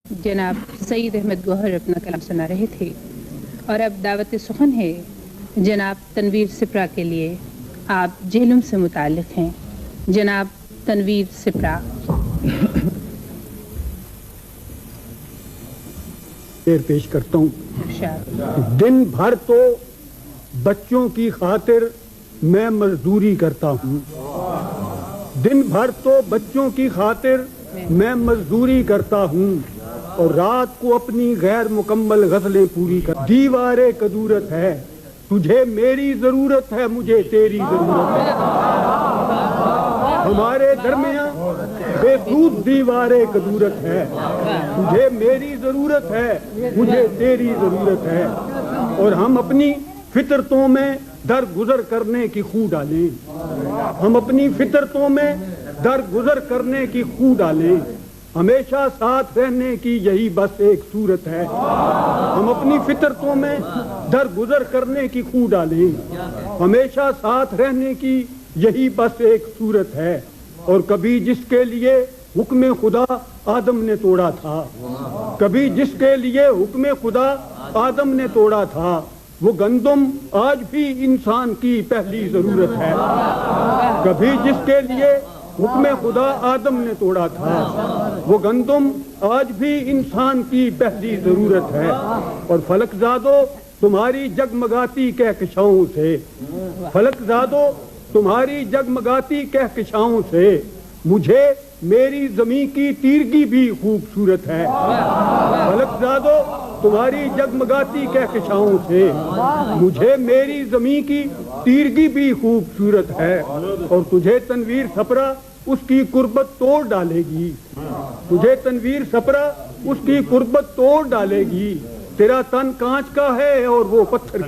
جناب سعید احمد گوہر اپنا کلام سنا رہے تھے اور اب دعوت سخن ہے جناب تنویر سپرا کے لیے. آپ جہلم سے متعلق ہیں. جناب تنویر سپرا. پیش کرتا ہوں. دن بھر تو بچوں کی خاطر میں مزدوری کرتا ہوں. دن بھر تو بچوں کی خاطر میں مزدوری کرتا ہوں اور رات کو اپنی غیر مکمل غزلیں پوری کر. دیوارے کدورت ہے تجھے میری ضرورت ہے مجھے تیری ضرورت ہے. ہمارے درمیان بے سود دیوارے کدورت ہے تجھے میری ضرورت ہے مجھے تیری ضرورت ہے. اور ہم اپنی فطرتوں میں درگزر کرنے کی خو ڈالیں. ہم اپنی فطرتوں میں درگزر کرنے کی خو ڈالیں. ہمیشہ ساتھ رہنے کی یہی بس ایک صورت ہے. ہم اپنی فطرتوں میں درگزر کرنے کی خو ڈالیں. ہمیشہ ساتھ رہنے کی یہی بس ایک صورت ہے. اور کبھی جس کے لیے حکم خدا آدم نے توڑا تھا, کبھی جس کے لیے حکم خدا آدم نے توڑا تھا, وہ گندم آج بھی انسان کی پہلی ضرورت ہے. کبھی جس کے لیے حکم خدا آدم نے توڑا تھا, وہ گندم آج بھی انسان کی پہلی ضرورت ہے. اور فلک زادو تمہاری جگمگاتی کہکشاؤں سے, فلک زادو تمہاری جگمگاتی کہکشاؤں سے مجھے میری زمین کی تیرگی بھی خوبصورت ہے. فلک زادو تمہاری جگمگاتی کہکشاؤں سے مجھے میری زمین کی تیرگی بھی خوبصورت ہے. اور تجھے تنویر سپرا اس کی قربت توڑ ڈالے گی. تجھے تنویر سپرا اس کی قربت توڑ ڈالے گی. تیرا تن کانچ کا ہے اور وہ پتھر